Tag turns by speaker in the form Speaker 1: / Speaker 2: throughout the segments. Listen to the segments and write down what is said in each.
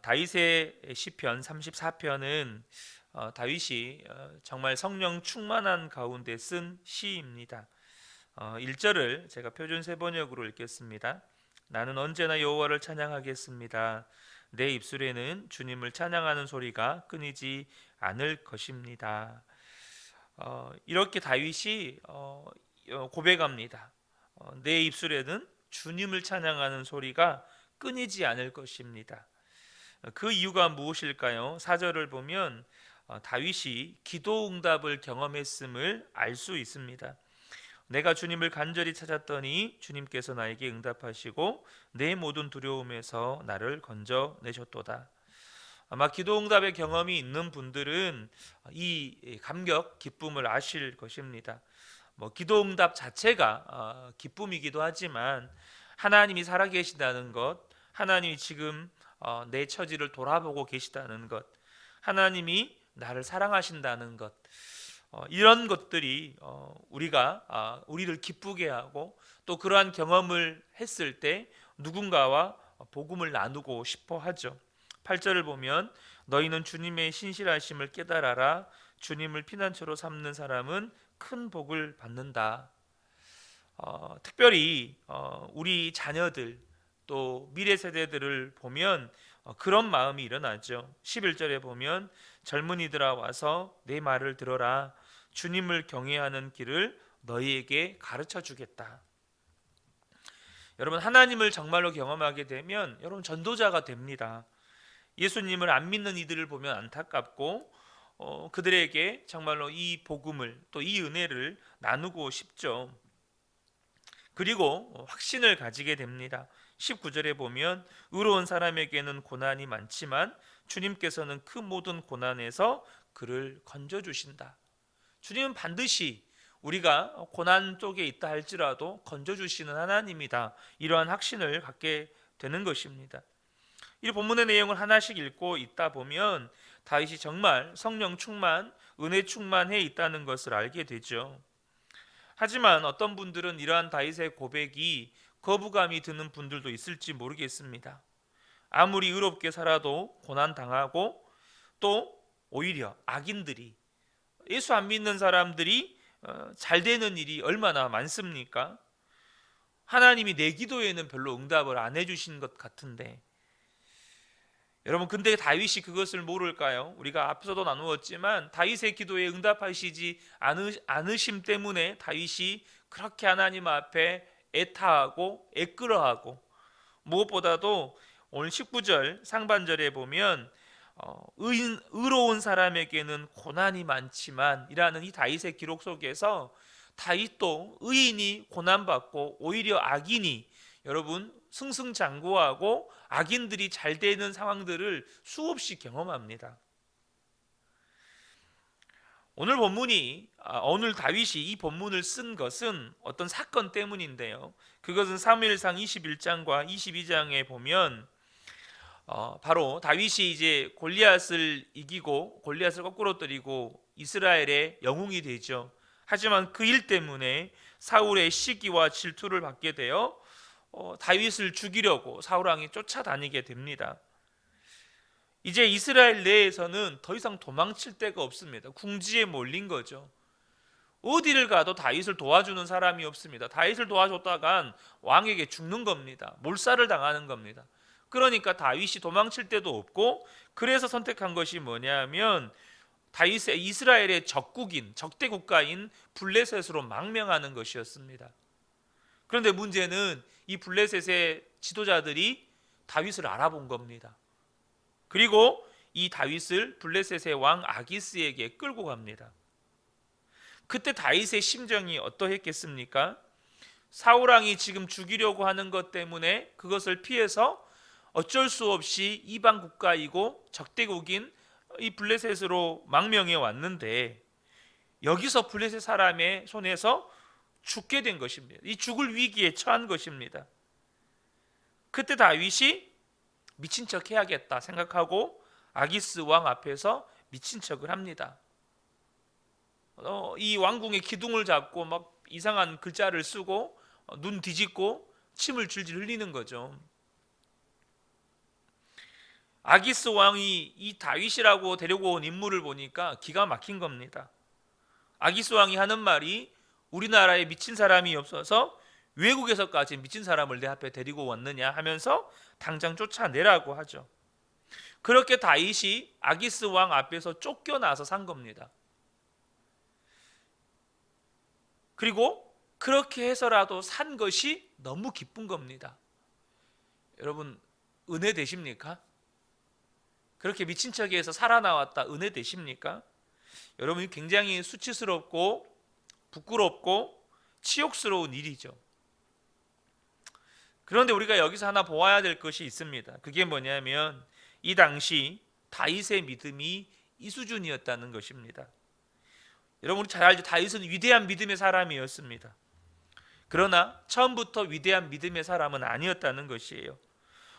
Speaker 1: 다윗의 시편 34편은 다윗이 정말 성령 충만한 가운데 쓴 시입니다. 1절을 제가 표준 세번역으로 읽겠습니다. 나는 언제나 여호와를 찬양하겠습니다. 내 입술에는 주님을 찬양하는 소리가 끊이지 않을 것입니다. 이렇게 다윗이 고백합니다. 내 입술에는 주님을 찬양하는 소리가 끊이지 않을 것입니다. 그 이유가 무엇일까요? 4절을 보면 다윗이 기도 응답을 경험했음을 알 수 있습니다. 내가 주님을 간절히 찾았더니 주님께서 나에게 응답하시고 내 모든 두려움에서 나를 건져내셨도다. 아마 기도 응답의 경험이 있는 분들은 이 감격, 기쁨을 아실 것입니다. 기도 응답 자체가 기쁨이기도 하지만 하나님이 살아계신다는 것, 하나님이 지금 내 처지를 돌아보고 계시다는 것, 하나님이 나를 사랑하신다는 것, 이런 것들이 우리를 기쁘게 하고 또 그러한 경험을 했을 때 누군가와 복음을 나누고 싶어 하죠. 8절을 보면 너희는 주님의 신실하심을 깨달아라. 주님을 피난처로 삼는 사람은 큰 복을 받는다. 특별히 우리 자녀들 또 미래 세대들을 보면 그런 마음이 일어나죠. 11절에 보면 젊은이들아 와서 내 말을 들어라. 주님을 경외하는 길을 너희에게 가르쳐 주겠다. 여러분, 하나님을 정말로 경험하게 되면 여러분 전도자가 됩니다. 예수님을 안 믿는 이들을 보면 안타깝고 그들에게 정말로 이 복음을 또 이 은혜를 나누고 싶죠. 그리고 확신을 가지게 됩니다. 19절에 보면 의로운 사람에게는 고난이 많지만 주님께서는 그 모든 고난에서 그를 건져주신다. 주님은 반드시 우리가 고난 쪽에 있다 할지라도 건져주시는 하나님이다. 이러한 확신을 갖게 되는 것입니다. 이 본문의 내용을 하나씩 읽고 있다 보면 다윗이 정말 성령 충만, 은혜 충만해 있다는 것을 알게 되죠. 하지만 어떤 분들은 이러한 다윗의 고백이 거부감이 드는 분들도 있을지 모르겠습니다. 아무리 의롭게 살아도 고난 당하고 또 오히려 악인들이 예수 안 믿는 사람들이 잘 되는 일이 얼마나 많습니까? 하나님이 내 기도에는 별로 응답을 안 해주신 것 같은데 여러분, 근데 다윗이 그것을 모를까요? 우리가 앞서도 나누었지만 다윗의 기도에 응답하시지 않으심 때문에 다윗이 그렇게 하나님 앞에 애타하고 애끌어하고 무엇보다도 오늘 19절 상반절에 보면 의로운 사람에게는 고난이 많지만 이라는 이 다윗의 기록 속에서 다윗도 의인이 고난받고 오히려 악인이 여러분 승승장구하고 악인들이 잘 되는 상황들을 수없이 경험합니다. 오늘 다윗이 이 본문을 쓴 것은 어떤 사건 때문인데요. 그것은 사무엘상 21장과 22장에 보면 바로 다윗이 이제 골리앗을 이기고 골리앗을 거꾸로 때리고 이스라엘의 영웅이 되죠. 하지만 그 일 때문에 사울의 시기와 질투를 받게 되어 다윗을 죽이려고 사울 왕이 쫓아다니게 됩니다. 이제 이스라엘 내에서는 더 이상 도망칠 데가 없습니다. 궁지에 몰린 거죠. 어디를 가도 다윗을 도와주는 사람이 없습니다. 다윗을 도와줬다간 왕에게 죽는 겁니다. 몰살을 당하는 겁니다. 그러니까 다윗이 도망칠 데도 없고 그래서 선택한 것이 뭐냐면 다윗의 이스라엘의 적대 국가인 블레셋으로 망명하는 것이었습니다. 그런데 문제는 이 블레셋의 지도자들이 다윗을 알아본 겁니다. 그리고 이 다윗을 블레셋의 왕 아기스에게 끌고 갑니다. 그때 다윗의 심정이 어떠했겠습니까? 사울 왕이 지금 죽이려고 하는 것 때문에 그것을 피해서 어쩔 수 없이 이방 국가이고 적대국인 이 블레셋으로 망명해 왔는데 여기서 블레셋 사람의 손에서 죽게 된 것입니다. 이 죽을 위기에 처한 것입니다. 그때 다윗이 미친 척 해야겠다 생각하고 아기스 왕 앞에서 미친 척을 합니다. 이 왕궁의 기둥을 잡고 막 이상한 글자를 쓰고 눈 뒤집고 침을 줄줄 흘리는 거죠. 아기스 왕이 이 다윗이라고 데리고 온 인물을 보니까 기가 막힌 겁니다. 아기스 왕이 하는 말이 우리나라에 미친 사람이 없어서 외국에서까지 미친 사람을 내 앞에 데리고 왔느냐 하면서 당장 쫓아내라고 하죠. 그렇게 다윗이 아기스 왕 앞에서 쫓겨나서 산 겁니다. 그리고 그렇게 해서라도 산 것이 너무 기쁜 겁니다. 여러분, 은혜 되십니까? 그렇게 미친 척해서 살아나왔다 은혜 되십니까? 여러분, 굉장히 수치스럽고 부끄럽고 치욕스러운 일이죠. 그런데 우리가 여기서 하나 보아야 될 것이 있습니다. 그게 뭐냐면 이 당시 다윗의 믿음이 이 수준이었다는 것입니다. 여러분, 우리 잘 알죠. 다윗은 위대한 믿음의 사람이었습니다. 그러나 처음부터 위대한 믿음의 사람은 아니었다는 것이에요.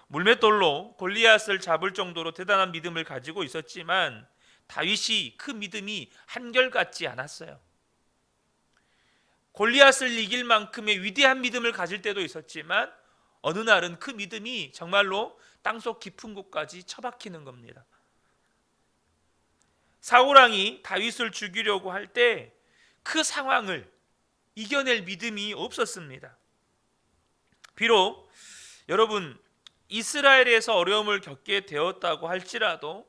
Speaker 1: 물맷돌로 골리앗을 잡을 정도로 대단한 믿음을 가지고 있었지만 다윗이 그 믿음이 한결같지 않았어요. 골리앗을 이길 만큼의 위대한 믿음을 가질 때도 있었지만 어느 날은 그 믿음이 정말로 땅속 깊은 곳까지 처박히는 겁니다. 사울왕이 다윗을 죽이려고 할 때 그 상황을 이겨낼 믿음이 없었습니다. 비록 여러분 이스라엘에서 어려움을 겪게 되었다고 할지라도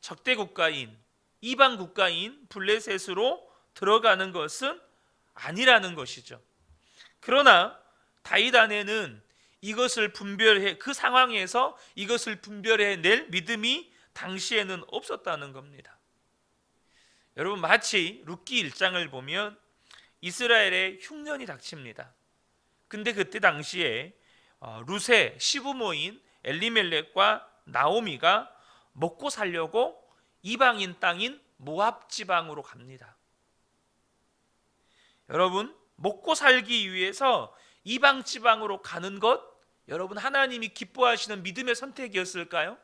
Speaker 1: 적대 국가인 이방 국가인 블레셋으로 들어가는 것은 아니라는 것이죠. 그러나 다윗 안에는 이것을 분별해 그 상황에서 이것을 분별해낼 믿음이 당시에는 없었다는 겁니다. 여러분, 마치 룻기 1장을 보면 이스라엘에 흉년이 닥칩니다. 근데 그때 당시에 룻의 시부모인 엘리멜렉과 나오미가 먹고 살려고 이방인 땅인 모압 지방으로 갑니다. 여러분, 먹고 살기 위해서 이방 지방으로 가는 것, 여러분 하나님이 기뻐하시는 믿음의 선택이었을까요?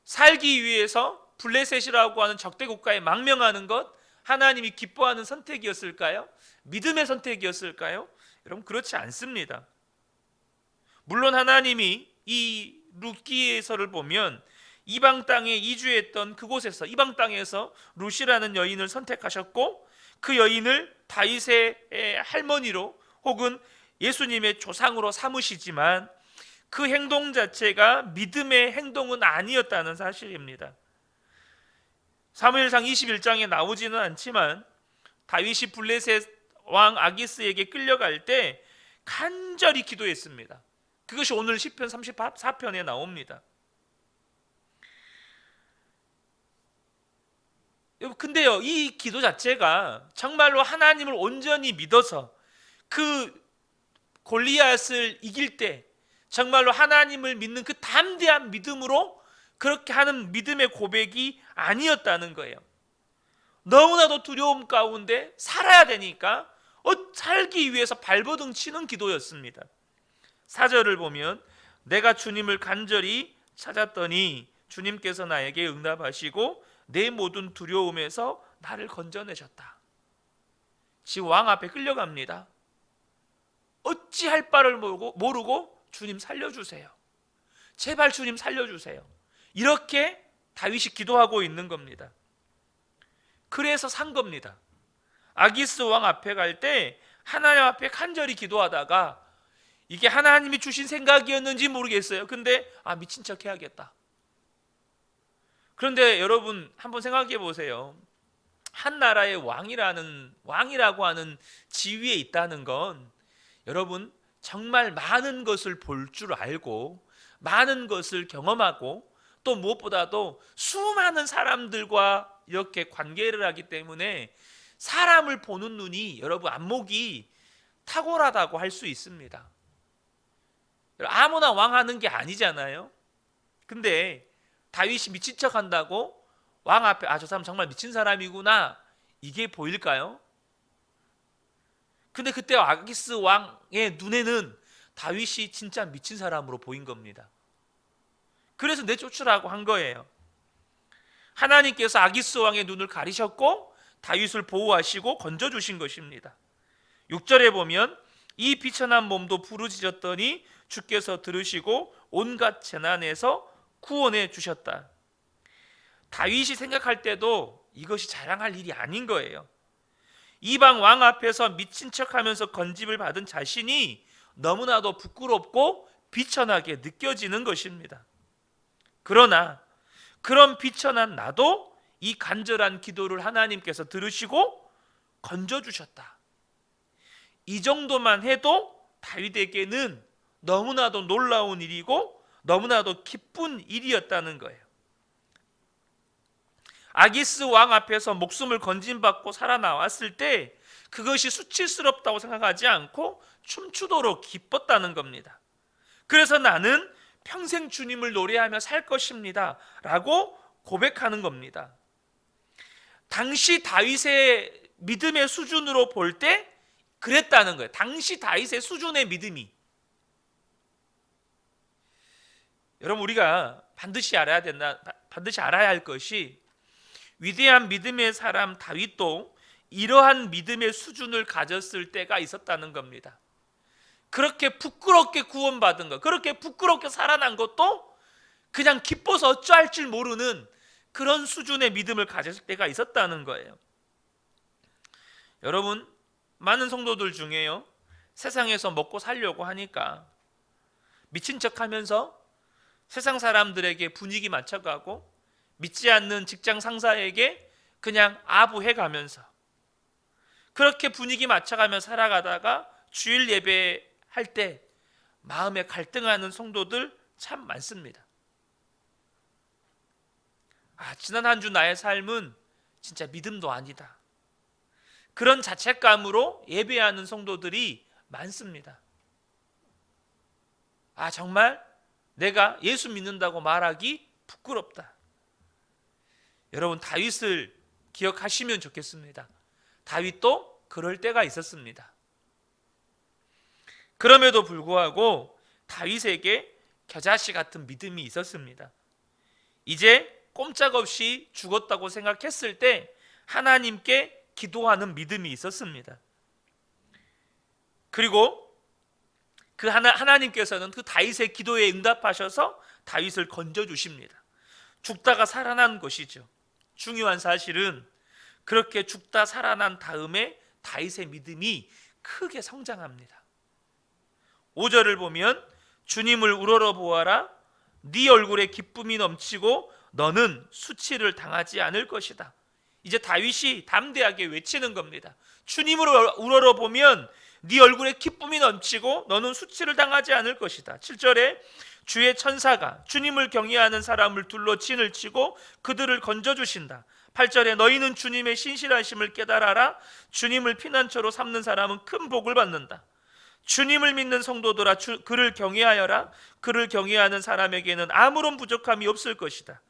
Speaker 1: 살기 위해서 블레셋이라고 하는 적대 국가에 망명하는 것, 하나님이 기뻐하는 선택이었을까요? 믿음의 선택이었을까요? 여러분, 그렇지 않습니다. 물론 하나님이 이 룻기에서를 보면 이방 땅에 이주했던 그곳에서 이방 땅에서 룻이라는 여인을 선택하셨고 그 여인을 다윗의 할머니로 혹은 예수님의 조상으로 삼으시지만 그 행동 자체가 믿음의 행동은 아니었다는 사실입니다. 사무엘상 21장에 나오지는 않지만 다윗이 블레셋 왕 아기스에게 끌려갈 때 간절히 기도했습니다. 그것이 오늘 시편 34편에 나옵니다. 근데요, 이 기도 자체가 정말로 하나님을 온전히 믿어서 그 골리앗을 이길 때 정말로 하나님을 믿는 그 담대한 믿음으로 그렇게 하는 믿음의 고백이 아니었다는 거예요. 너무나도 두려움 가운데 살아야 되니까 살기 위해서 발버둥 치는 기도였습니다. 4절을 보면 내가 주님을 간절히 찾았더니 주님께서 나에게 응답하시고 내 모든 두려움에서 나를 건져내셨다. 지금 왕 앞에 끌려갑니다. 어찌할 바를 모르고 주님 살려주세요. 제발 주님 살려주세요. 이렇게 다윗이 기도하고 있는 겁니다. 그래서 산 겁니다. 아기스 왕 앞에 갈 때 하나님 앞에 간절히 기도하다가 이게 하나님이 주신 생각이었는지 모르겠어요. 근데 미친 척 해야겠다. 그런데 여러분 한번 생각해 보세요. 한 나라의 왕이라고 하는 지위에 있다는 건 여러분 정말 많은 것을 볼 줄 알고 많은 것을 경험하고 또 무엇보다도 수많은 사람들과 이렇게 관계를 하기 때문에 사람을 보는 눈이 여러분 안목이 탁월하다고 할 수 있습니다. 아무나 왕하는 게 아니잖아요. 근데 다윗이 미친 척 한다고 왕 앞에 저 사람 정말 미친 사람이구나 이게 보일까요? 근데 그때 아기스 왕의 눈에는 다윗이 진짜 미친 사람으로 보인 겁니다. 그래서 내쫓으라고 한 거예요. 하나님께서 아기스 왕의 눈을 가리셨고 다윗을 보호하시고 건져주신 것입니다. 6절에 보면 이 비천한 몸도 부르짖었더니 주께서 들으시고 온갖 재난에서 구원해 주셨다. 다윗이 생각할 때도 이것이 자랑할 일이 아닌 거예요. 이방 왕 앞에서 미친 척하면서 건집을 받은 자신이 너무나도 부끄럽고 비천하게 느껴지는 것입니다. 그러나 그런 비천한 나도 이 간절한 기도를 하나님께서 들으시고 건져주셨다. 이 정도만 해도 다윗에게는 너무나도 놀라운 일이고 너무나도 기쁜 일이었다는 거예요. 아기스 왕 앞에서 목숨을 건진받고 살아나왔을 때 그것이 수치스럽다고 생각하지 않고 춤추도록 기뻤다는 겁니다. 그래서 나는 평생 주님을 노래하며 살 것입니다 라고 고백하는 겁니다. 당시 다윗의 믿음의 수준으로 볼 때 그랬다는 거예요. 당시 다윗의 수준의 믿음이. 여러분, 우리가 반드시 알아야 할 것이, 위대한 믿음의 사람 다윗도 이러한 믿음의 수준을 가졌을 때가 있었다는 겁니다. 그렇게 부끄럽게 구원받은 것, 그렇게 부끄럽게 살아난 것도 그냥 기뻐서 어찌할 줄 모르는 그런 수준의 믿음을 가졌을 때가 있었다는 거예요. 여러분, 많은 성도들 중에요, 세상에서 먹고 살려고 하니까 미친 척하면서 세상 사람들에게 분위기 맞춰가고 믿지 않는 직장 상사에게 그냥 아부해가면서 그렇게 분위기 맞춰가며 살아가다가 주일 예배할 때 마음에 갈등하는 성도들 참 많습니다. 지난 한 주 나의 삶은 진짜 믿음도 아니다, 그런 자책감으로 예배하는 성도들이 많습니다. 정말 내가 예수 믿는다고 말하기 부끄럽다. 여러분, 다윗을 기억하시면 좋겠습니다. 다윗도 그럴 때가 있었습니다. 그럼에도 불구하고 다윗에게 겨자씨 같은 믿음이 있었습니다. 이제 꼼짝없이 죽었다고 생각했을 때 하나님께 기도하는 믿음이 있었습니다. 그리고 그 하나님께서는 그 다윗의 기도에 응답하셔서 다윗을 건져주십니다. 죽다가 살아난 것이죠. 중요한 사실은 그렇게 죽다 살아난 다음에 다윗의 믿음이 크게 성장합니다. 5절을 보면 주님을 우러러 보아라, 네 얼굴에 기쁨이 넘치고 너는 수치를 당하지 않을 것이다. 이제 다윗이 담대하게 외치는 겁니다. 주님을 우러러 보면 네 얼굴에 기쁨이 넘치고 너는 수치를 당하지 않을 것이다. 7절에 주의 천사가 주님을 경외하는 사람을 둘러 진을 치고 그들을 건져주신다. 8절에 너희는 주님의 신실하심을 깨달아라. 주님을 피난처로 삼는 사람은 큰 복을 받는다. 주님을 믿는 성도들아, 그를 경외하여라. 그를 경외하는 사람에게는 아무런 부족함이 없을 것이다.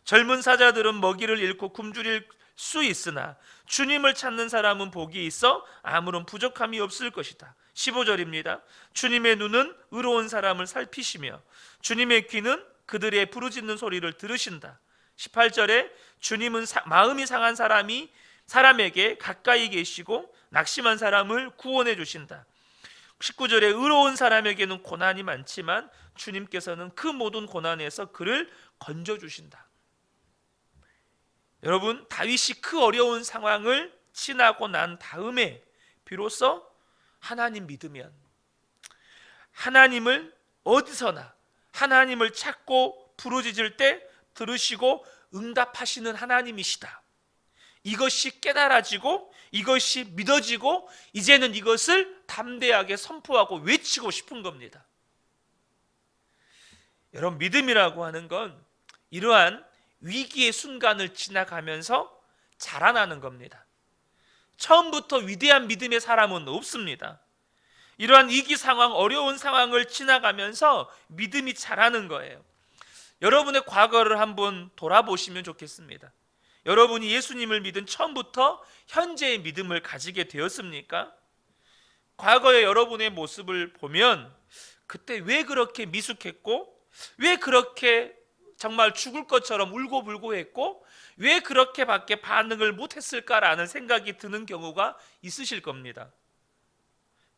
Speaker 1: 젊은 사자들은 먹이를 잃고 굶주릴 수 있으나 주님을 찾는 사람은 복이 있어 아무런 부족함이 없을 것이다. 15절입니다. 주님의 눈은 의로운 사람을 살피시며 주님의 귀는 그들의 부르짖는 소리를 들으신다. 18절에 주님은 마음이 상한 사람에게 가까이 계시고 낙심한 사람을 구원해 주신다. 19절에 의로운 사람에게는 고난이 많지만 주님께서는 그 모든 고난에서 그를 건져주신다. 여러분, 다윗이 그 어려운 상황을 지나고 난 다음에 비로소 하나님 믿으면 하나님을 어디서나 하나님을 찾고 부르짖을 때 들으시고 응답하시는 하나님이시다, 이것이 깨달아지고 이것이 믿어지고 이제는 이것을 담대하게 선포하고 외치고 싶은 겁니다. 여러분, 믿음이라고 하는 건 이러한 위기의 순간을 지나가면서 자라나는 겁니다. 처음부터 위대한 믿음의 사람은 없습니다. 이러한 위기 상황, 어려운 상황을 지나가면서 믿음이 자라는 거예요. 여러분의 과거를 한번 돌아보시면 좋겠습니다. 여러분이 예수님을 믿은 처음부터 현재의 믿음을 가지게 되었습니까? 과거의 여러분의 모습을 보면 그때 왜 그렇게 미숙했고, 왜 그렇게 정말 죽을 것처럼 울고불고 했고, 왜 그렇게밖에 반응을 못했을까라는 생각이 드는 경우가 있으실 겁니다.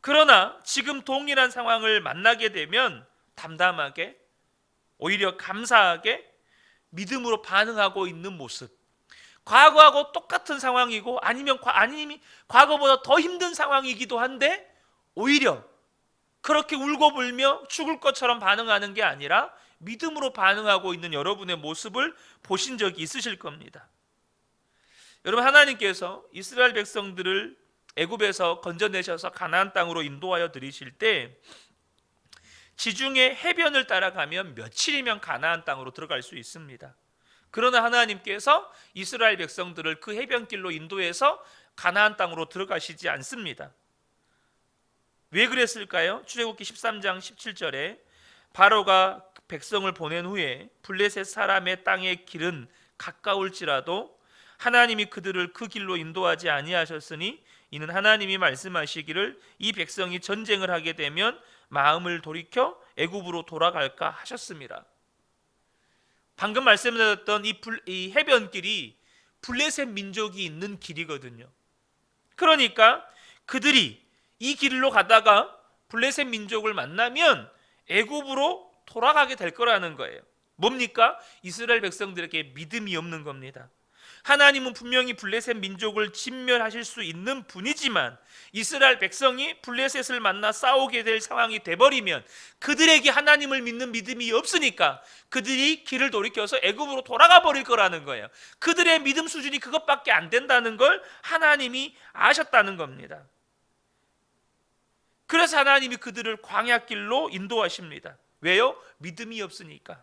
Speaker 1: 그러나 지금 동일한 상황을 만나게 되면 담담하게 오히려 감사하게 믿음으로 반응하고 있는 모습, 과거하고 똑같은 상황이고 아니면 과거보다 더 힘든 상황이기도 한데 오히려 그렇게 울고 불며 죽을 것처럼 반응하는 게 아니라 믿음으로 반응하고 있는 여러분의 모습을 보신 적이 있으실 겁니다. 여러분, 하나님께서 이스라엘 백성들을 애굽에서 건져내셔서 가나안 땅으로 인도하여 들이실 때 지중해 해변을 따라가면 며칠이면 가나안 땅으로 들어갈 수 있습니다. 그러나 하나님께서 이스라엘 백성들을 그 해변길로 인도해서 가나안 땅으로 들어가시지 않습니다. 왜 그랬을까요? 출애굽기 13장 17절에 바로가 백성을 보낸 후에 블레셋 사람의 땅의 길은 가까울지라도 하나님이 그들을 그 길로 인도하지 아니하셨으니 이는 하나님이 말씀하시기를 이 백성이 전쟁을 하게 되면 마음을 돌이켜 애굽으로 돌아갈까 하셨습니다. 방금 말씀드렸던 이 해변길이 블레셋 민족이 있는 길이거든요. 그러니까 그들이 이 길로 가다가 블레셋 민족을 만나면 애굽으로 돌아가게 될 거라는 거예요. 뭡니까? 이스라엘 백성들에게 믿음이 없는 겁니다. 하나님은 분명히 블레셋 민족을 진멸하실 수 있는 분이지만 이스라엘 백성이 블레셋을 만나 싸우게 될 상황이 돼버리면 그들에게 하나님을 믿는 믿음이 없으니까 그들이 길을 돌이켜서 애굽으로 돌아가 버릴 거라는 거예요. 그들의 믿음 수준이 그것밖에 안 된다는 걸 하나님이 아셨다는 겁니다. 그래서 하나님이 그들을 광야길로 인도하십니다. 왜요? 믿음이 없으니까.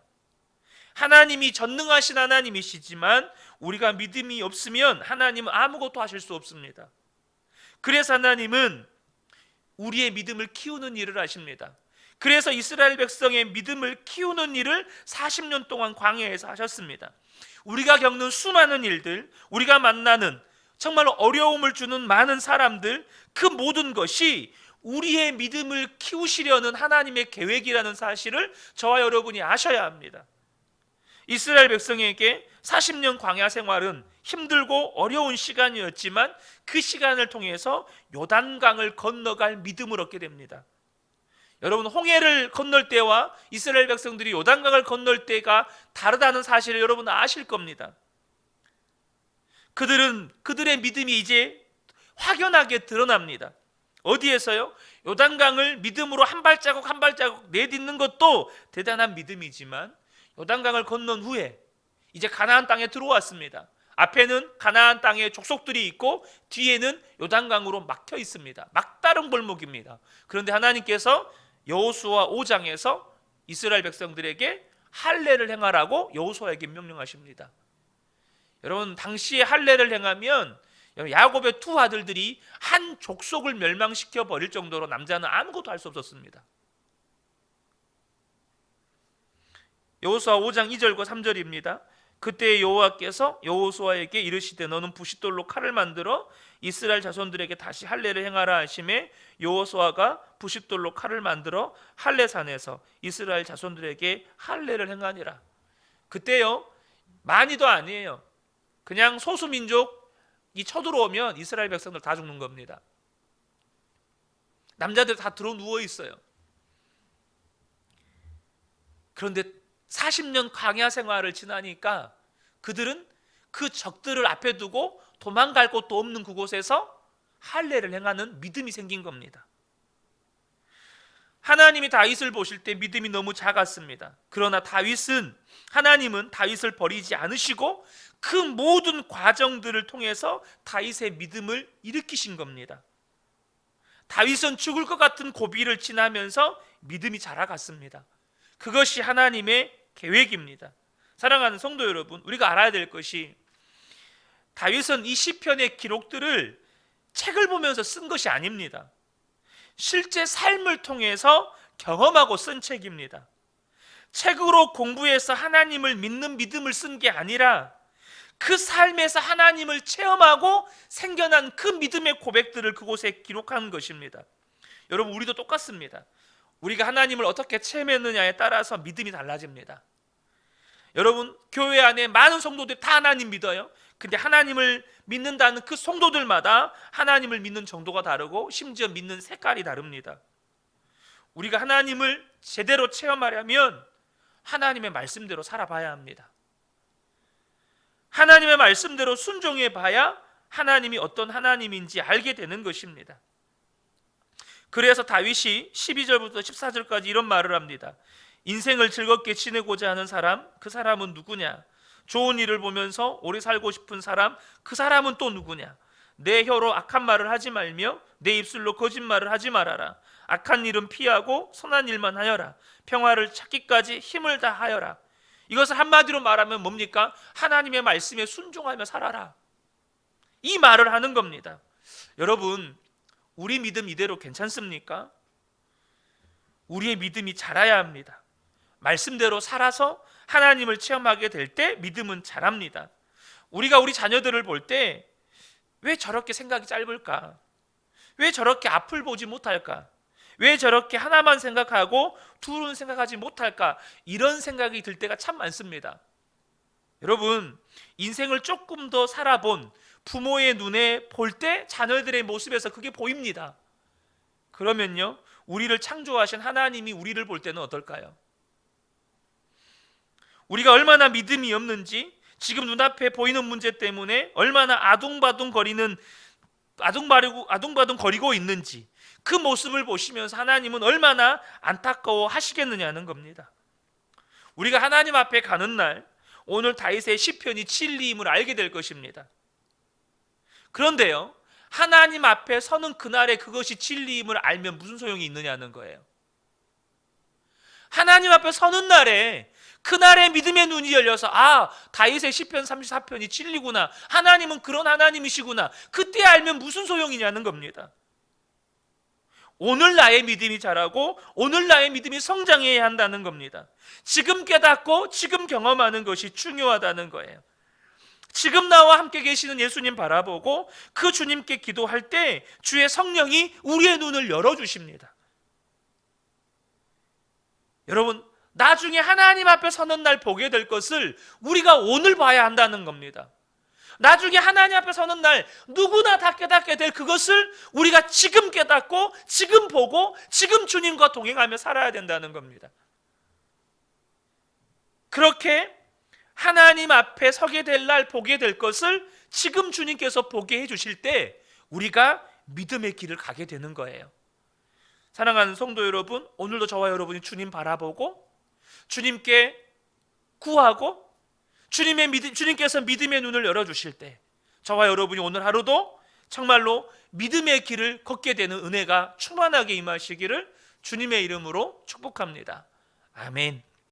Speaker 1: 하나님이 전능하신 하나님이시지만 우리가 믿음이 없으면 하나님은 아무것도 하실 수 없습니다. 그래서 하나님은 우리의 믿음을 키우는 일을 하십니다. 그래서 이스라엘 백성의 믿음을 키우는 일을 40년 동안 광야에서 하셨습니다. 우리가 겪는 수많은 일들, 우리가 만나는 정말로 어려움을 주는 많은 사람들, 그 모든 것이 우리의 믿음을 키우시려는 하나님의 계획이라는 사실을 저와 여러분이 아셔야 합니다. 이스라엘 백성에게 40년 광야 생활은 힘들고 어려운 시간이었지만 그 시간을 통해서 요단강을 건너갈 믿음을 얻게 됩니다. 여러분, 홍해를 건널 때와 이스라엘 백성들이 요단강을 건널 때가 다르다는 사실을 여러분 아실 겁니다. 그들의 믿음이 이제 확연하게 드러납니다. 어디에서요? 요단강을 믿음으로 한 발자국 한 발자국 내딛는 것도 대단한 믿음이지만 요단강을 건넌 후에 이제 가나안 땅에 들어왔습니다. 앞에는 가나안 땅의 족속들이 있고 뒤에는 요단강으로 막혀 있습니다. 막다른 골목입니다. 그런데 하나님께서 여호수아 5장에서 이스라엘 백성들에게 할례를 행하라고 여호수아에게 명령하십니다. 여러분, 당시에 할례를 행하면 야곱의 두 아들들이 한 족속을 멸망시켜 버릴 정도로 남자는 아무것도 할 수 없었습니다. 여호수아 5장 2절과 3절입니다. 그때 여호와께서 여호수아에게 이르시되 너는 부싯돌로 칼을 만들어 이스라엘 자손들에게 다시 할례를 행하라 하시매 여호수아가 부싯돌로 칼을 만들어 할례산에서 이스라엘 자손들에게 할례를 행하니라. 그때요, 많이도 아니에요. 그냥 소수민족이 쳐들어오면 이스라엘 백성들 다 죽는 겁니다. 남자들 다 들어 누워 있어요. 그런데 40년 광야 생활을 지나니까 그들은 그 적들을 앞에 두고 도망갈 곳도 없는 그곳에서 할례를 행하는 믿음이 생긴 겁니다. 하나님이 다윗을 보실 때 믿음이 너무 작았습니다. 그러나 하나님은 다윗을 버리지 않으시고 그 모든 과정들을 통해서 다윗의 믿음을 일으키신 겁니다. 다윗은 죽을 것 같은 고비를 지나면서 믿음이 자라갔습니다. 그것이 하나님의 계획입니다. 사랑하는 성도 여러분, 우리가 알아야 될 것이 다윗은 이 시편의 기록들을 책을 보면서 쓴 것이 아닙니다. 실제 삶을 통해서 경험하고 쓴 책입니다. 책으로 공부해서 하나님을 믿는 믿음을 쓴 게 아니라 그 삶에서 하나님을 체험하고 생겨난 그 믿음의 고백들을 그곳에 기록한 것입니다. 여러분, 우리도 똑같습니다. 우리가 하나님을 어떻게 체험했느냐에 따라서 믿음이 달라집니다. 여러분, 교회 안에 많은 성도들이 다 하나님 믿어요. 근데 하나님을 믿는다는 그 성도들마다 하나님을 믿는 정도가 다르고 심지어 믿는 색깔이 다릅니다. 우리가 하나님을 제대로 체험하려면 하나님의 말씀대로 살아봐야 합니다. 하나님의 말씀대로 순종해 봐야 하나님이 어떤 하나님인지 알게 되는 것입니다. 그래서 다윗이 12절부터 14절까지 이런 말을 합니다. 인생을 즐겁게 지내고자 하는 사람, 그 사람은 누구냐? 좋은 일을 보면서 오래 살고 싶은 사람, 그 사람은 또 누구냐? 내 혀로 악한 말을 하지 말며 내 입술로 거짓말을 하지 말아라. 악한 일은 피하고 선한 일만 하여라. 평화를 찾기까지 힘을 다하여라. 이것을 한마디로 말하면 뭡니까? 하나님의 말씀에 순종하며 살아라. 이 말을 하는 겁니다. 여러분, 우리 믿음 이대로 괜찮습니까? 우리의 믿음이 자라야 합니다. 말씀대로 살아서 하나님을 체험하게 될 때 믿음은 자랍니다. 우리가 우리 자녀들을 볼 때 왜 저렇게 생각이 짧을까? 왜 저렇게 앞을 보지 못할까? 왜 저렇게 하나만 생각하고 둘은 생각하지 못할까? 이런 생각이 들 때가 참 많습니다. 여러분, 인생을 조금 더 살아본 부모의 눈에 볼 때 자녀들의 모습에서 그게 보입니다. 그러면요, 우리를 창조하신 하나님이 우리를 볼 때는 어떨까요? 우리가 얼마나 믿음이 없는지, 지금 눈앞에 보이는 문제 때문에 얼마나 아둥바둥거리고 있는지 그 모습을 보시면서 하나님은 얼마나 안타까워 하시겠느냐는 겁니다. 우리가 하나님 앞에 가는 날, 오늘 다윗의 시편이 진리임을 알게 될 것입니다. 그런데요, 하나님 앞에 서는 그날에 그것이 진리임을 알면 무슨 소용이 있느냐는 거예요. 하나님 앞에 서는 날에, 그날의 믿음의 눈이 열려서 다윗의 시편 34편이 진리구나, 하나님은 그런 하나님이시구나, 그때 알면 무슨 소용이냐는 겁니다. 오늘 나의 믿음이 자라고 오늘 나의 믿음이 성장해야 한다는 겁니다. 지금 깨닫고 지금 경험하는 것이 중요하다는 거예요. 지금 나와 함께 계시는 예수님 바라보고 그 주님께 기도할 때 주의 성령이 우리의 눈을 열어주십니다. 여러분, 나중에 하나님 앞에 서는 날 보게 될 것을 우리가 오늘 봐야 한다는 겁니다. 나중에 하나님 앞에 서는 날 누구나 다 깨닫게 될 그것을 우리가 지금 깨닫고 지금 보고 지금 주님과 동행하며 살아야 된다는 겁니다. 그렇게 하나님 앞에 서게 될 날 보게 될 것을 지금 주님께서 보게 해주실 때 우리가 믿음의 길을 가게 되는 거예요. 사랑하는 성도 여러분, 오늘도 저와 여러분이 주님 바라보고 주님께 구하고 주님께서 믿음의 눈을 열어주실 때 저와 여러분이 오늘 하루도 정말로 믿음의 길을 걷게 되는 은혜가 충만하게 임하시기를 주님의 이름으로 축복합니다. 아멘.